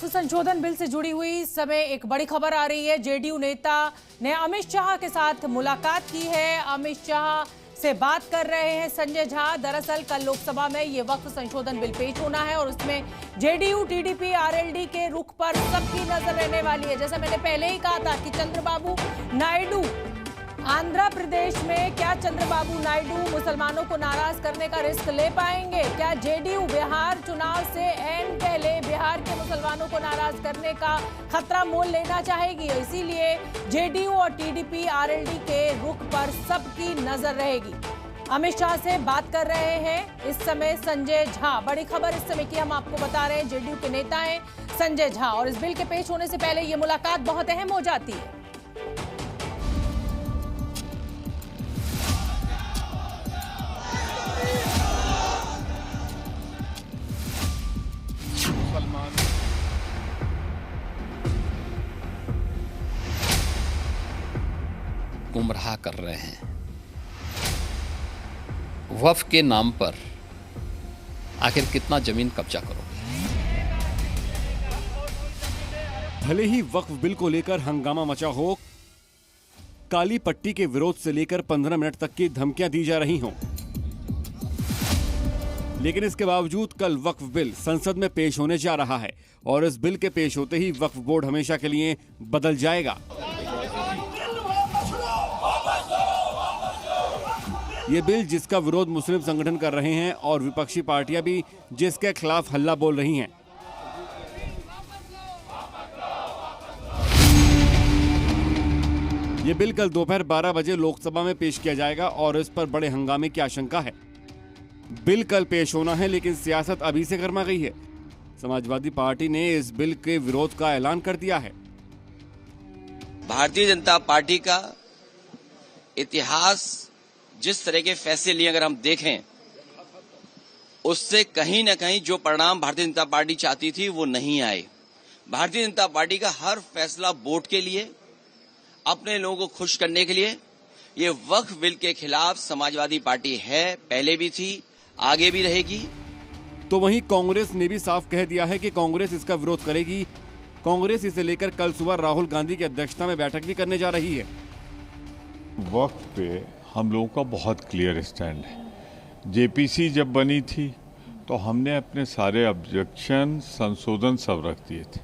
वक्फ संशोधन बिल से जुड़ी हुई इस समय एक बड़ी खबर आ रही है। जेडीयू नेता ने अमित शाह के साथ मुलाकात की है। अमित शाह से बात कर रहे हैं संजय झा। दरअसल कल लोकसभा में ये वक्फ संशोधन बिल पेश होना है और उसमें जेडीयू, टीडीपी, आरएलडी के रुख पर सबकी नजर रहने वाली है। जैसा मैंने पहले ही कहा था कि चंद्रबाबू नायडू आंध्र प्रदेश में, क्या चंद्रबाबू नायडू मुसलमानों को नाराज करने का रिस्क ले पाएंगे? क्या जेडीयू बिहार चुनाव से ऐन पहले बिहार के मुसलमानों को नाराज करने का खतरा मोल लेना चाहेगी? इसीलिए जेडीयू और टीडीपी, आरएलडी के रुख पर सबकी नजर रहेगी। अमित शाह से बात कर रहे हैं इस समय संजय झा। बड़ी खबर इस समय की हम आपको बता रहे हैं। जेडीयू के नेता हैं संजय झा और इस बिल के पेश होने से पहले ये मुलाकात बहुत अहम हो जाती है। गुमराह कर रहे हैं। वक्फ के नाम पर आखिर कितना जमीन कब्जा करोगे? भले ही वक्फ बिल को लेकर हंगामा मचा हो, काली पट्टी के विरोध से लेकर 15 मिनट तक की धमकियां दी जा रही हों, लेकिन इसके बावजूद कल वक्फ बिल संसद में पेश होने जा रहा है और इस बिल के पेश होते ही वक्फ बोर्ड हमेशा के लिए बदल जाएगा। ये बिल जिसका विरोध मुस्लिम संगठन कर रहे हैं और विपक्षी पार्टियां भी जिसके खिलाफ हल्ला बोल रही हैं। ये बिल कल दोपहर 12 बजे लोकसभा में पेश किया जाएगा और इस पर बड़े हंगामे की आशंका है। बिल कल पेश होना है लेकिन सियासत अभी से गर्मा गई है। समाजवादी पार्टी ने इस बिल के विरोध का ऐलान कर दिया है। भारतीय जनता पार्टी का इतिहास जिस तरह के फैसले लिए अगर हम देखें, उससे कहीं न कहीं जो परिणाम भारतीय जनता पार्टी चाहती थी वो नहीं आए। भारतीय जनता पार्टी का हर फैसला वोट के लिए, अपने लोगों को खुश करने के लिए। ये वक्फ बिल के खिलाफ समाजवादी पार्टी है, पहले भी थी, आगे भी रहेगी। तो वहीं कांग्रेस ने भी साफ कह दिया है कि कांग्रेस इसका विरोध करेगी। कांग्रेस इसे लेकर कल सुबह राहुल गांधी की अध्यक्षता में बैठक भी करने जा रही है। वक्फ पे हम लोगों का बहुत क्लियर स्टैंड है। जेपीसी जब बनी थी तो हमने अपने सारे ऑब्जेक्शन, संशोधन सब रख दिए थे,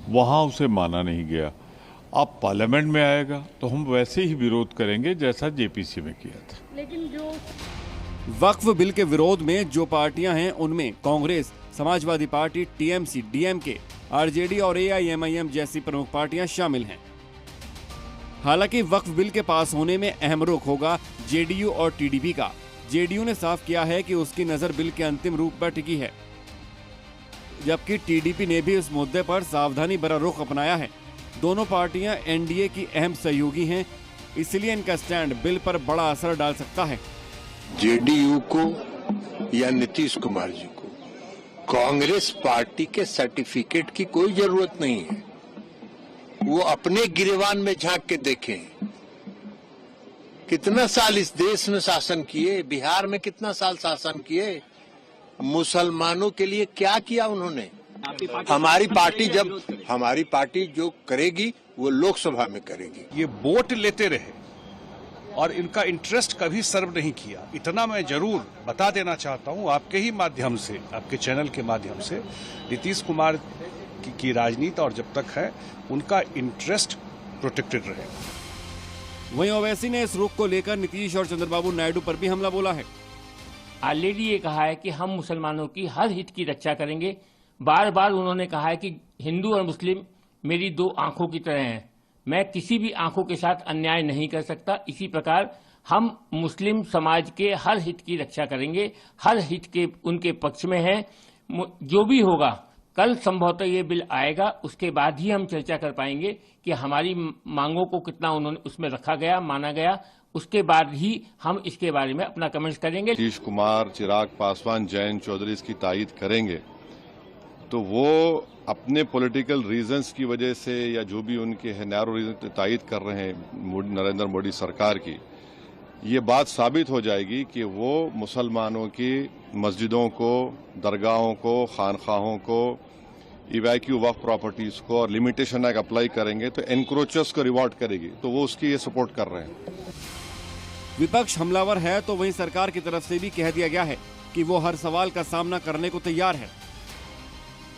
वहाँ उसे माना नहीं गया। अब पार्लियामेंट में आएगा तो हम वैसे ही विरोध करेंगे जैसा जेपीसी में किया था। लेकिन जो वक्फ बिल के विरोध में जो पार्टियां हैं उनमें Congress, Samajwadi party, TMC, DMK, RJD और एआईएमआईएम जैसी प्रमुख पार्टियां शामिल हैं। हालांकि वक्फ बिल के पास होने में अहम रुख होगा जेडीयू और टीडीपी का। जेडीयू ने साफ किया है कि उसकी नजर बिल के अंतिम रूप पर टिकी है, जबकि टीडीपी ने भी इस मुद्दे पर सावधानी भरा रुख अपनाया है। दोनों पार्टियां एनडीए की अहम सहयोगी हैं, इसलिए इनका स्टैंड बिल पर बड़ा असर डाल सकता है। जेडीयू को या नीतीश कुमार जी को कांग्रेस पार्टी के सर्टिफिकेट की कोई जरूरत नहीं है। वो अपने गिरेबान में झांक के देखें, कितना साल इस देश में शासन किए, बिहार में कितना साल शासन किए, मुसलमानों के लिए क्या किया उन्होंने। हमारी पार्टी जो करेगी वो लोकसभा में करेगी। ये वोट लेते रहे और इनका इंटरेस्ट कभी सर्व नहीं किया। इतना मैं जरूर बता देना चाहता हूं आपके ही माध्यम से, आपके चैनल के माध्यम से, नीतीश कुमार की राजनीति और जब तक है उनका इंटरेस्ट प्रोटेक्टेड रहेगा। वहीं ओवैसी ने इस रुख को लेकर नीतीश और चंद्रबाबू नायडू पर भी हमला बोला है। ऑलरेडी ये कहा है कि हम मुसलमानों की हर हित की रक्षा करेंगे। बार बार उन्होंने कहा है कि हिंदू और मुस्लिम मेरी दो आंखों की तरह हैं, मैं किसी भी आंखों के साथ अन्याय नहीं कर सकता। इसी प्रकार हम मुस्लिम समाज के हर हित की रक्षा करेंगे, हर हित के उनके पक्ष में हैं। जो भी होगा, कल संभवतः ये बिल आएगा, उसके बाद ही हम चर्चा कर पाएंगे कि हमारी मांगों को कितना उन्होंने उसमें रखा गया, माना गया। उसके बाद ही हम इसके बारे में अपना कमेंट्स करेंगे। नीतीश कुमार, चिराग पासवान, जयंत चौधरी इसकी तायीद करेंगे तो वो अपने पॉलिटिकल रीजंस की वजह से या जो भी उनके है नैरो रीजन तायीद कर रहे हैं नरेंद्र मोदी सरकार की, ये बात साबित हो जाएगी कि वो मुसलमानों की मस्जिदों को, दरगाहों को, खानखाहों को इवैक्यू वक्फ प्रॉपर्टीज को और लिमिटेशन एक्ट अप्लाई करेंगे तो एनक्रोचर्स को रिवॉर्ड करेगी, तो वो उसकी ये सपोर्ट कर रहे हैं। विपक्ष हमलावर है तो वहीं सरकार की तरफ से भी कह दिया गया है कि वो हर सवाल का सामना करने को तैयार है।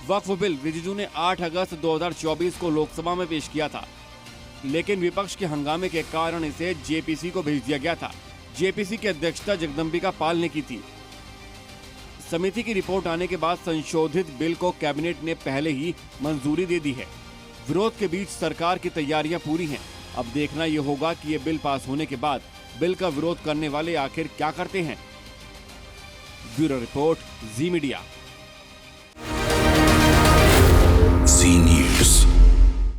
वक्फ बिल रिजिजू ने 8 अगस्त 2024 को लोकसभा में पेश किया था, लेकिन विपक्ष के हंगामे के कारण इसे जेपीसी को भेज दिया गया था। जेपीसी की अध्यक्षता जगदम्बिका पाल ने की थी। समिति की रिपोर्ट आने के बाद संशोधित बिल को कैबिनेट ने पहले ही मंजूरी दे दी है। विरोध के बीच सरकार की तैयारियां पूरी हैं। अब देखना यह होगा कि ये बिल पास होने के बाद बिल का विरोध करने वाले आखिर क्या करते हैं। ब्यूरो रिपोर्ट, जी मीडिया।